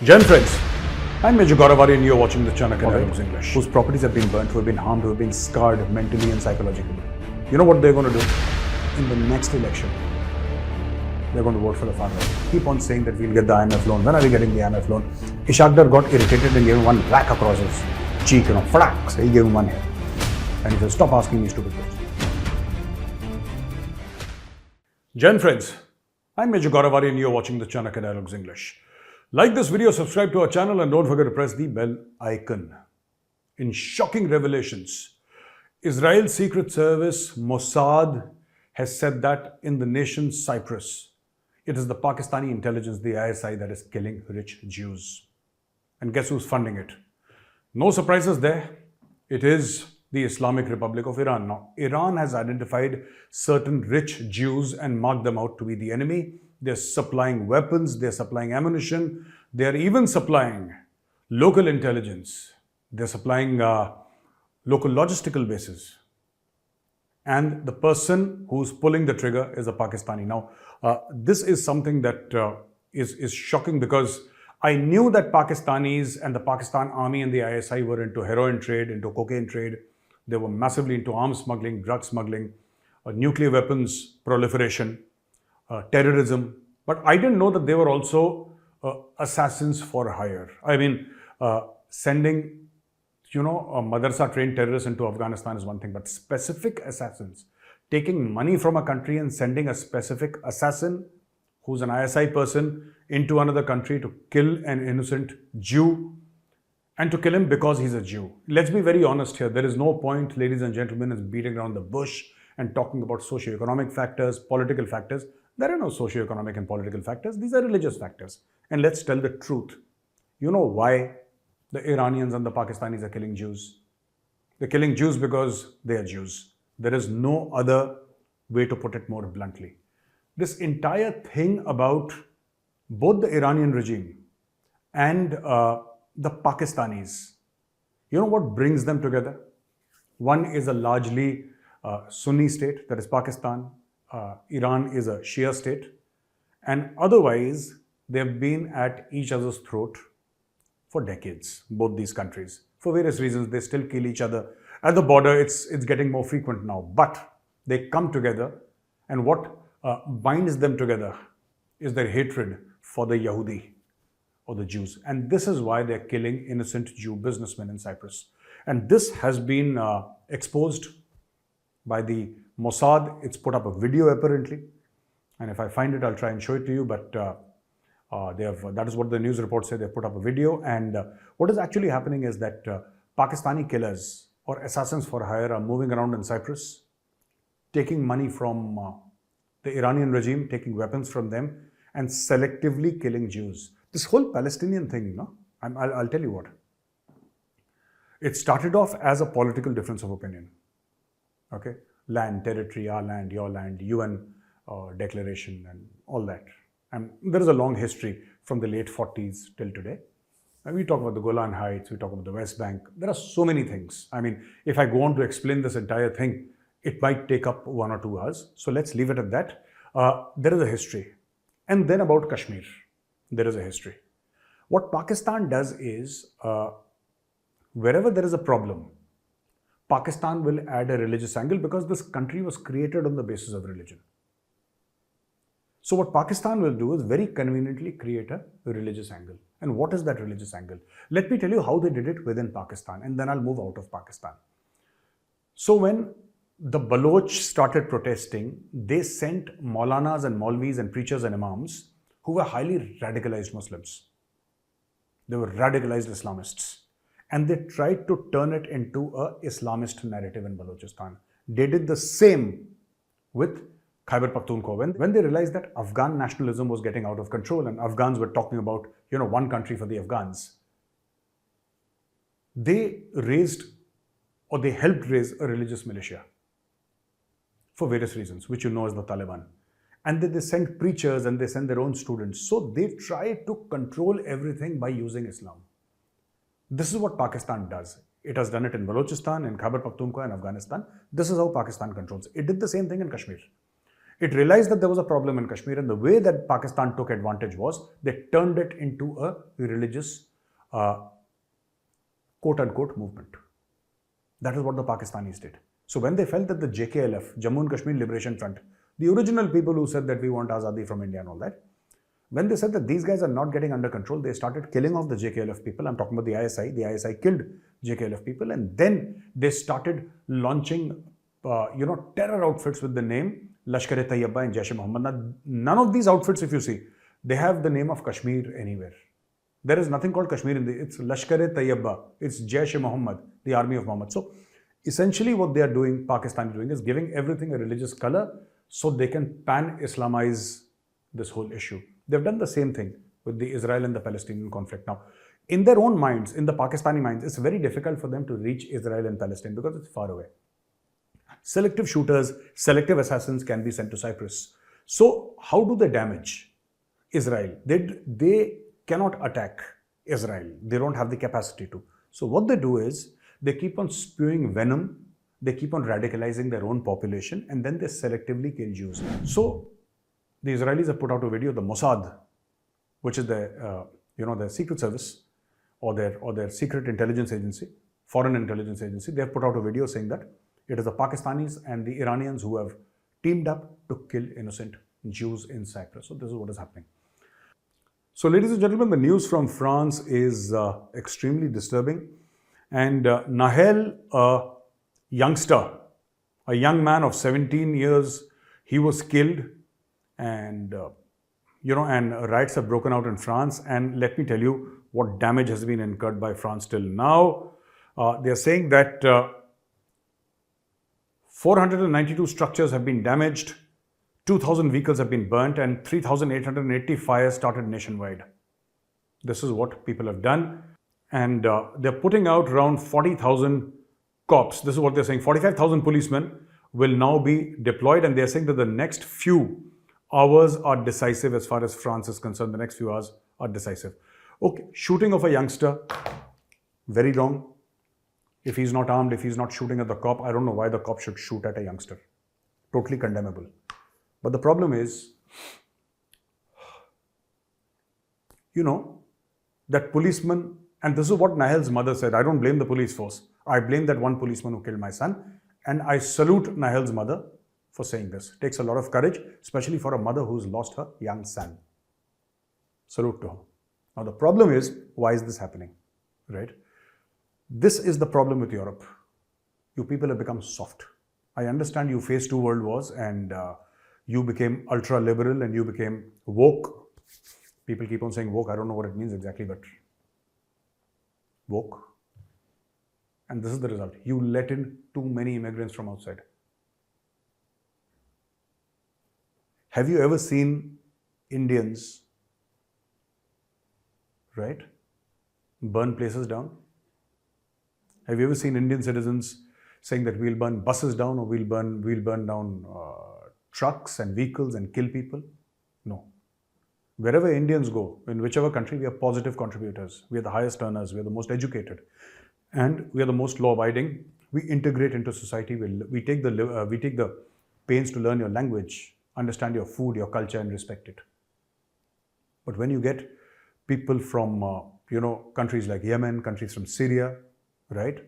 Gen friends, I'm Major Gaurav Arya and you're watching the Chanakya English, whose properties have been burnt, who have been harmed, who have been scarred mentally and psychologically. You know what they're going to do? In the next election, they're going to vote for the far right. Keep on saying that we'll get the IMF loan. When are we getting the IMF loan? Ishaqdar got irritated and gave him one whack across his cheek, flack. So he gave him one here. And he said, stop asking me stupid questions. Gen friends, I'm Major Gaurav Arya and you're watching the Chanakya Dialogues English. Like this video, subscribe to our channel and don't forget to press the bell icon. In shocking revelations, Israel's Secret Service, Mossad, has said that in the nation Cyprus, it is the Pakistani intelligence, the ISI, that is killing rich Jews. And guess who's funding it? No surprises there. It is the Islamic Republic of Iran. Now, Iran has identified certain rich Jews and marked them out to be the enemy. They're supplying weapons, they're supplying ammunition, they're even supplying local intelligence, they're supplying local logistical bases. And the person who's pulling the trigger is a Pakistani. Now, this is something that is shocking because I knew that Pakistanis and the Pakistan Army and the ISI were into heroin trade, into cocaine trade. They were massively into arms smuggling, drug smuggling, nuclear weapons proliferation, terrorism. But I didn't know that they were also assassins for hire. I mean, sending, madrasa-trained terrorists into Afghanistan is one thing, but specific assassins, taking money from a country and sending a specific assassin who's an ISI person into another country to kill an innocent Jew and to kill him because he's a Jew. Let's be very honest here. There is no point, ladies and gentlemen, in beating around the bush and talking about socio-economic factors, political factors. There are no socio-economic and political factors. These are religious factors. And let's tell the truth. You know why the Iranians and the Pakistanis are killing Jews? They're killing Jews because they are Jews. There is no other way to put it more bluntly. This entire thing about both the Iranian regime and the Pakistanis, you know what brings them together? One is a largely Sunni state, that is Pakistan. Iran is a Shia state. And otherwise, they've been at each other's throat for decades, both these countries. For various reasons, they still kill each other. At the border, it's getting more frequent now. But they come together, and what binds them together is their hatred for the Yahudi or the Jews. And this is why they're killing innocent Jew businessmen in Cyprus. And this has been exposed by the Mossad. It's put up a video apparently. And if I find it, I'll try and show it to you. But that is what the news reports say. They've put up a video. And what is actually happening is that Pakistani killers or assassins for hire are moving around in Cyprus, taking money from the Iranian regime, taking weapons from them, and selectively killing Jews. This whole Palestinian thing, I'll tell you what. It started off as a political difference of opinion. Okay, land, territory, our land, your land, UN declaration and all that. And there is a long history from the late 40s till today. And we talk about the Golan Heights, we talk about the West Bank. There are so many things. I mean, if I go on to explain this entire thing, it might take up 1 or 2 hours. So let's leave it at that. There is a history. And then about Kashmir, there is a history. What Pakistan does is, wherever there is a problem, Pakistan will add a religious angle because this country was created on the basis of religion. So what Pakistan will do is very conveniently create a religious angle. And what is that religious angle? Let me tell you how they did it within Pakistan, and then I'll move out of Pakistan. So when the Baloch started protesting, they sent Maulanas and Maulvis and preachers and imams who were highly radicalized Muslims. They were radicalized Islamists. And they tried to turn it into a Islamist narrative in Balochistan. They did the same with Khyber Pakhtunkhwa. When they realized that Afghan nationalism was getting out of control and Afghans were talking about, one country for the Afghans, they helped raise a religious militia for various reasons, which as the Taliban. And then they sent preachers and they sent their own students. So they tried to control everything by using Islam. This is what Pakistan does. It has done it in Balochistan, in Khyber Pakhtunkhwa, and Afghanistan. This is how Pakistan controls. It did the same thing in Kashmir. It realized that there was a problem in Kashmir, and the way that Pakistan took advantage was they turned it into a religious, quote-unquote, movement. That is what the Pakistanis did. So when they felt that the JKLF, Jammu and Kashmir Liberation Front, the original people who said that we want Azadi from India and all that, when they said that these guys are not getting under control, they started killing off the JKLF people. I'm talking about the ISI. The ISI killed JKLF people, and then they started launching, terror outfits with the name Lashkar-e-Taiba and Jaish-e-Mohammed. Now, none of these outfits, if you see, they have the name of Kashmir anywhere. There is nothing called Kashmir in it's Lashkar-e-Taiba. It's Jaish-e-Mohammed, the army of Muhammad. So essentially what they are doing, Pakistan is doing, is giving everything a religious color so they can pan-Islamize this whole issue. They've done the same thing with the Israel and the Palestinian conflict. Now, in their own minds, in the Pakistani minds, it's very difficult for them to reach Israel and Palestine because it's far away. Selective shooters, selective assassins can be sent to Cyprus. So how do they damage Israel? They cannot attack Israel. They don't have the capacity to. So what they do is they keep on spewing venom. They keep on radicalizing their own population, and then they selectively kill Jews. So the Israelis have put out a video, the Mossad, which is their secret service or their secret intelligence agency, foreign intelligence agency. They have put out a video saying that it is the Pakistanis and the Iranians who have teamed up to kill innocent Jews in Cyprus. So this is what is happening. So ladies and gentlemen, the news from France is extremely disturbing. And Nahel, a youngster, a young man of 17 years, he was killed. And, and riots have broken out in France. And let me tell you what damage has been incurred by France till now. They are saying that 492 structures have been damaged, 2,000 vehicles have been burnt, and 3,880 fires started nationwide. This is what people have done. And they're putting out around 40,000 cops. This is what they're saying. 45,000 policemen will now be deployed. And they're saying that the next few hours are decisive as far as France is concerned. The next few hours are decisive. Okay, shooting of a youngster, very wrong. If he's not armed, if he's not shooting at the cop, I don't know why the cop should shoot at a youngster. Totally condemnable. But the problem is, that policeman, and this is what Nahel's mother said, I don't blame the police force. I blame that one policeman who killed my son. And I salute Nahel's mother for saying this. It takes a lot of courage, especially for a mother who's lost her young son. Salute to her. Now the problem is, why is this happening? Right? This is the problem with Europe. You people have become soft. I understand you faced 2 world wars and you became ultra-liberal and you became woke. People keep on saying woke. I don't know what it means exactly, but woke. And this is the result. You let in too many immigrants from outside. Have you ever seen Indians, right, burn places down? Have you ever seen Indian citizens saying that we'll burn buses down or we'll burn down trucks and vehicles and kill people? No. Wherever Indians go, in whichever country, we are positive contributors. We are the highest earners. We are the most educated. And we are the most law-abiding. We integrate into society. We take the pains to learn your language, understand your food, your culture, and respect it. But when you get people from, countries like Yemen, countries from Syria, right?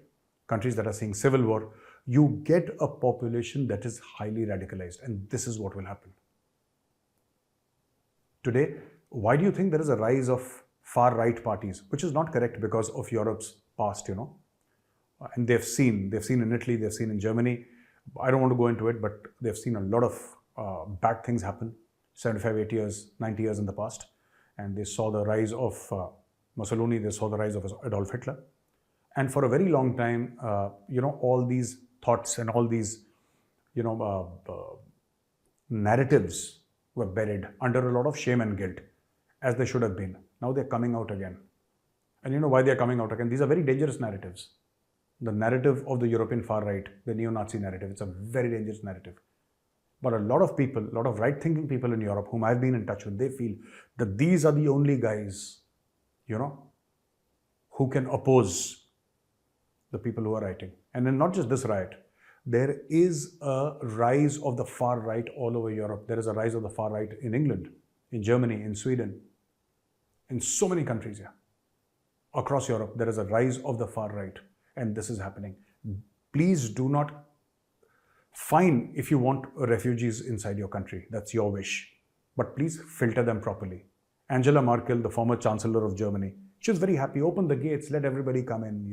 Countries that are seeing civil war, you get a population that is highly radicalized. And this is what will happen. Today, why do you think there is a rise of far-right parties? Which is not correct because of Europe's past, And they've seen in Italy, they've seen in Germany. I don't want to go into it, but they've seen a lot of bad things happen 75, 80 years, 90 years in the past. And they saw the rise of Mussolini, they saw the rise of Adolf Hitler. And for a very long time, all these thoughts and all these, narratives were buried under a lot of shame and guilt, as they should have been. Now they're coming out again. And you know why they're coming out again? These are very dangerous narratives. The narrative of the European far right, the neo-Nazi narrative, it's a very dangerous narrative. But a lot of people, a lot of right-thinking people in Europe whom I've been in touch with, they feel that these are the only guys, who can oppose the people who are rioting. And then not just this riot, There is a rise of the far right all over Europe. There is a rise of the far right in England, in Germany, in Sweden, in so many countries here. Across Europe, there is a rise of the far right, and this is happening. Please do not, fine if you want refugees inside your country, that's your wish, but please filter them properly. Angela Merkel, the former Chancellor of Germany, she was very happy. Open the gates, let everybody come in.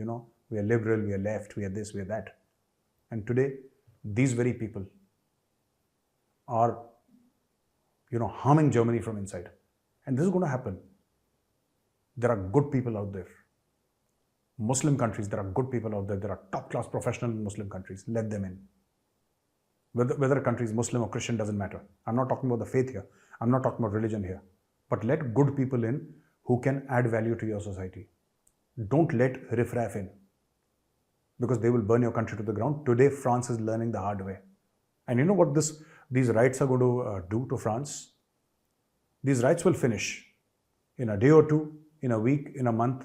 We are liberal, we are left, we are this, we are that. And today, these very people are, harming Germany from inside. And this is going to happen. There are good people out there. Muslim countries, there are good people out there. There are top-class professional Muslim countries. Let them in. Whether a country is Muslim or Christian doesn't matter. I'm not talking about the faith here. I'm not talking about religion here. But let good people in who can add value to your society. Don't let riffraff in, because they will burn your country to the ground. Today, France is learning the hard way. And you know what these riots are going to do to France? These riots will finish in a day or two, in a week, in a month.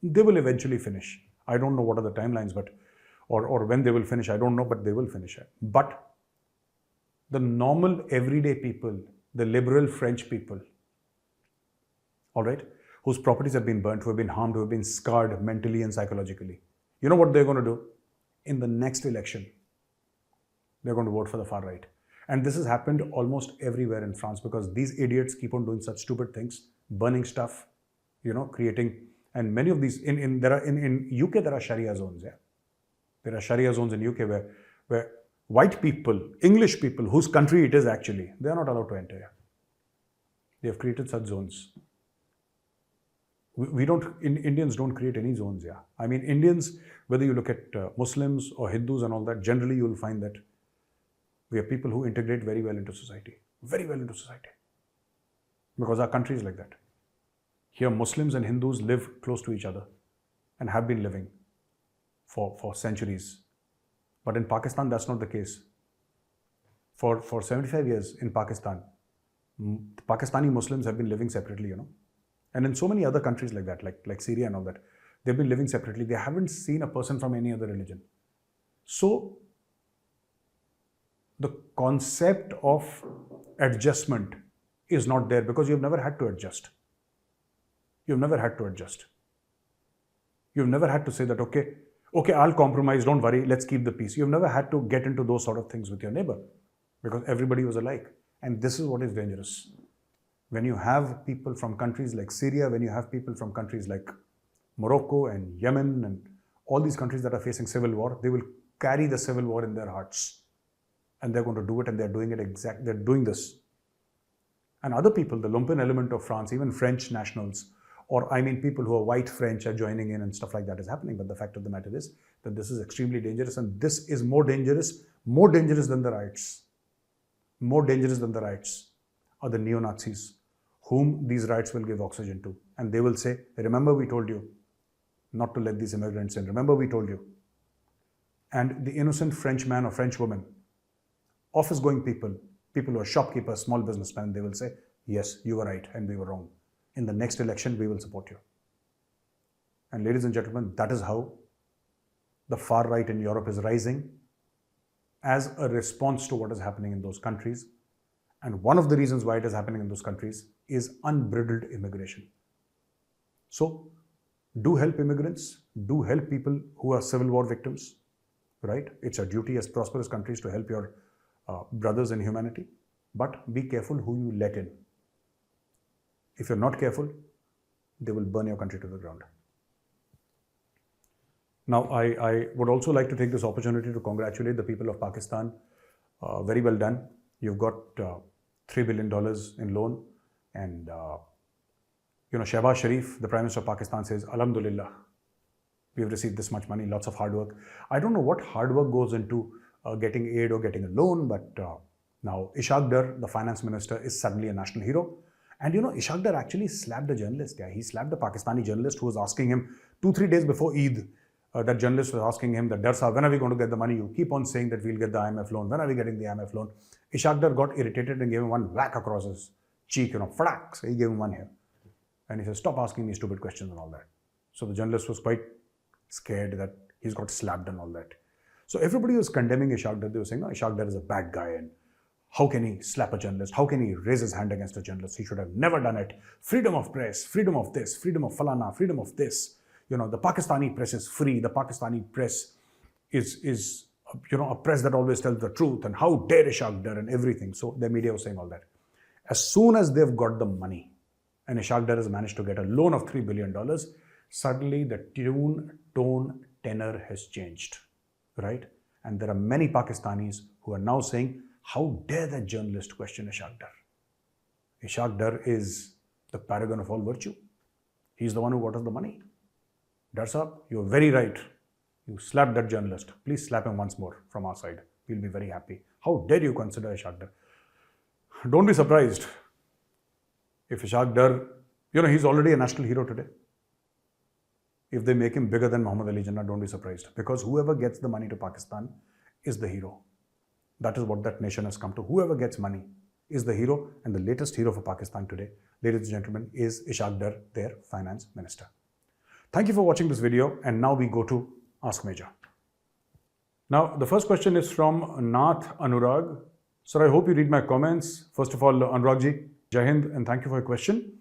They will eventually finish. I don't know what are the timelines, but or when they will finish, I don't know, but they will finish it. But the normal everyday people, the liberal French people, all right, whose properties have been burnt, who have been harmed, who have been scarred mentally and psychologically, you know what they're going to do? In the next election, they're going to vote for the far right. And this has happened almost everywhere in France, because these idiots keep on doing such stupid things, burning stuff, creating. And many of these, in UK, there are Sharia zones. Yeah, there are Sharia zones in UK where white people, English people, whose country it is actually, they are not allowed to enter. Yeah. They have created such zones. Indians don't create any zones. Yeah, I mean, Indians, whether you look at Muslims or Hindus and all that, generally you will find that we are people who integrate very well into society, because our country is like that. Here, Muslims and Hindus live close to each other and have been living for centuries. But in Pakistan, that's not the case. For 75 years in Pakistan, Pakistani Muslims have been living separately, And in so many other countries like that, like Syria and all that, they've been living separately. They haven't seen a person from any other religion. So the concept of adjustment is not there, because you've never had to adjust. You've never had to adjust. You've never had to say that, okay, I'll compromise, don't worry, let's keep the peace. You've never had to get into those sort of things with your neighbor, because everybody was alike. And this is what is dangerous. When you have people from countries like Syria, when you have people from countries like Morocco and Yemen and all these countries that are facing civil war, they will carry the civil war in their hearts. And they're going to do it, and they're doing it they're doing this. And other people, the lumpen element of France, even French nationals, or people who are white French are joining in and stuff like that is happening. But the fact of the matter is that this is extremely dangerous, and this is more dangerous than the riots. More dangerous than the riots are the neo-Nazis, whom these riots will give oxygen to. And they will say, remember we told you not to let these immigrants in. Remember we told you. And the innocent French man or French woman, office-going people who are shopkeepers, small businessmen, they will say, yes, you were right and we were wrong. In the next election, we will support you. And ladies and gentlemen, that is how the far right in Europe is rising as a response to what is happening in those countries. And one of the reasons why it is happening in those countries is unbridled immigration. So do help immigrants, do help people who are civil war victims, right? It's a duty as prosperous countries to help your brothers in humanity, but be careful who you let in. If you're not careful, they will burn your country to the ground. Now, I would also like to take this opportunity to congratulate the people of Pakistan. Very well done. You've got $3 billion in loan, and Shehbaz Sharif, the Prime Minister of Pakistan, says, Alhamdulillah, we've received this much money, lots of hard work. I don't know what hard work goes into getting aid or getting a loan, but now Ishaq Dar, the finance minister, is suddenly a national hero. And Ishaq Dar actually slapped a journalist. Yeah, he slapped a Pakistani journalist who was asking him 2-3 days before Eid. That journalist was asking him that, Dar Sahab, when are we going to get the money? You keep on saying that we'll get the IMF loan. When are we getting the IMF loan? Ishaq Dar got irritated and gave him one whack across his cheek, flack. So he gave him one here. And he said, stop asking me stupid questions and all that. So the journalist was quite scared that he's got slapped and all that. So everybody was condemning Ishaq Dar. They were saying, no, Ishaq Dar is a bad guy, and how can he slap a journalist? How can he raise his hand against a journalist? He should have never done it. Freedom of press, freedom of this, freedom of falana, freedom of this. The Pakistani press is free. The Pakistani press is a press that always tells the truth. And how dare Ishaq Dar and everything. So the media was saying all that. As soon as they've got the money, and Ishaq Dar has managed to get a loan of $3 billion, suddenly the tone, tenor has changed, right? And there are many Pakistanis who are now saying, how dare that journalist question Ishaq Dar? Ishaq Dar is the paragon of all virtue. He's the one who got us the money. Dar Sahab, you're very right. You slapped that journalist. Please slap him once more from our side. We'll be very happy. How dare you consider Ishaq Dar? Don't be surprised if Ishaq Dar, he's already a national hero today. If they make him bigger than Muhammad Ali Jinnah, don't be surprised. Because whoever gets the money to Pakistan is the hero. That is what that nation has come to. Whoever gets money is the hero, and the latest hero for Pakistan today, ladies and gentlemen, is Ishaq Dar, their finance minister. Thank you for watching this video, and now we go to Ask Major. Now, the first question is from Nath Anurag. Sir, I hope you read my comments. First of all, Anuragji, Jai Hind, and thank you for your question.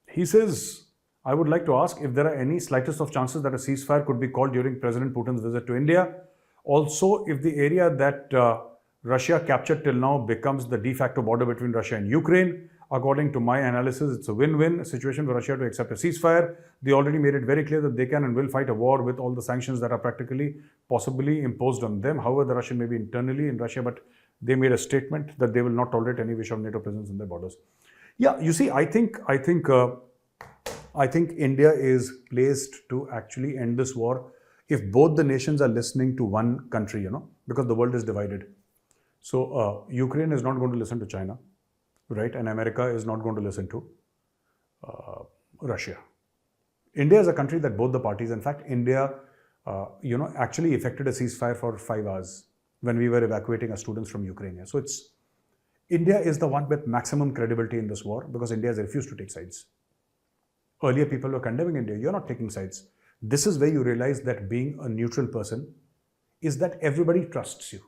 He says, I would like to ask if there are any slightest of chances that a ceasefire could be called during President Putin's visit to India. Also, if the area that Russia captured till now becomes the de facto border between Russia and Ukraine, according to my analysis, it's a win-win situation for Russia to accept a ceasefire. They already made it very clear that they can and will fight a war with all the sanctions that are practically, possibly imposed on them. However, the Russian may be internally in Russia, but they made a statement that they will not tolerate any wish of NATO presence in their borders. Yeah, you see, I think India is placed to actually end this war if both the nations are listening to one country, because the world is divided. So Ukraine is not going to listen to China, right? And America is not going to listen to Russia. India is a country that both the parties, in fact, India, actually effected a ceasefire for 5 hours when we were evacuating our students from Ukraine. So India is the one with maximum credibility in this war because India has refused to take sides. Earlier, people were condemning India. You're not taking sides. This is where you realize that being a neutral person is that everybody trusts you.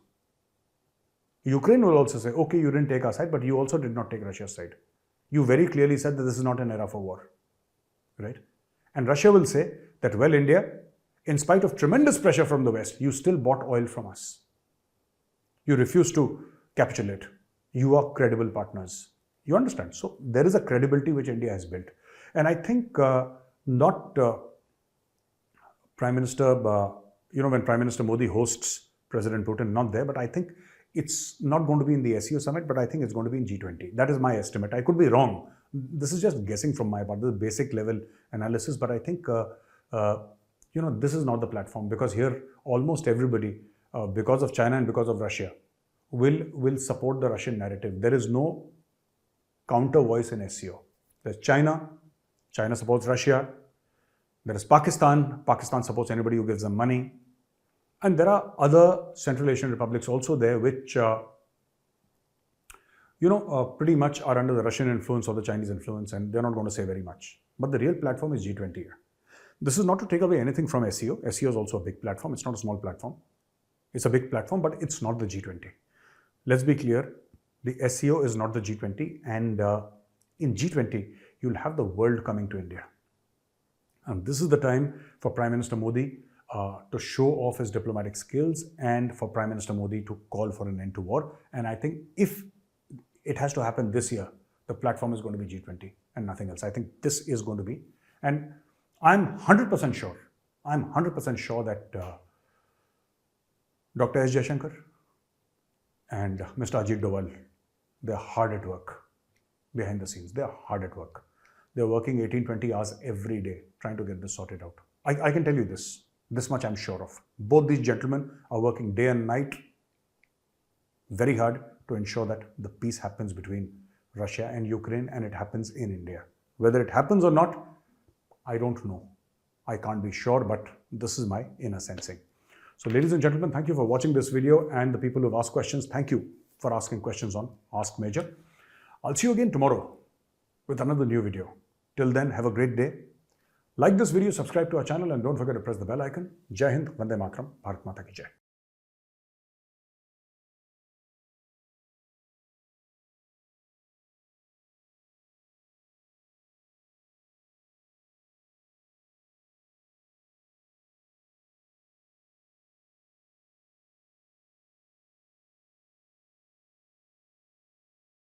Ukraine will also say, okay, you didn't take our side, but you also did not take Russia's side. You very clearly said that this is not an era for war, right? And Russia will say that, well, India, in spite of tremendous pressure from the West, you still bought oil from us. You refused to capitulate. You are credible partners. You understand? So there is a credibility which India has built. And I think not Prime Minister, when Prime Minister Modi hosts President Putin, not there, but I think it's not going to be in the SEO summit, but I think it's going to be in G20. That is my estimate. I could be wrong. This is just guessing from my part. This is basic level analysis, but I think, this is not the platform because here almost everybody, because of China and because of Russia, will support the Russian narrative. There is no counter voice in SEO. There's China supports Russia. There is Pakistan supports anybody who gives them money. And there are other Central Asian republics also there which, pretty much are under the Russian influence or the Chinese influence, and they're not going to say very much. But the real platform is G20 here. This is not to take away anything from SEO. SEO is also a big platform. It's not a small platform. It's a big platform, but it's not the G20. Let's be clear. The SEO is not the G20. And in G20, you'll have the world coming to India. And this is the time for Prime Minister Modi to show off his diplomatic skills and for Prime Minister Modi to call for an end to war. And I think if it has to happen this year, the platform is going to be G20 and nothing else. I think this is going to be. And I'm 100% sure that Dr. S. Jaishankar and Mr. Ajit Doval, they're hard at work behind the scenes. They're hard at work. They're working 18-20 hours every day trying to get this sorted out. I can tell you this much I'm sure of. Both these gentlemen are working day and night very hard to ensure that the peace happens between Russia and Ukraine and it happens in India. Whether it happens or not, I don't know. I can't be sure, but this is my inner sensing. So ladies and gentlemen, thank you for watching this video, and the people who have asked questions, thank you for asking questions on Ask Major. I'll see you again tomorrow with another new video. Till then, have a great day. Like this video, subscribe to our channel, and don't forget to press the bell icon. Jai Hind, Vande Mataram, Bharat Mata Ki Jai.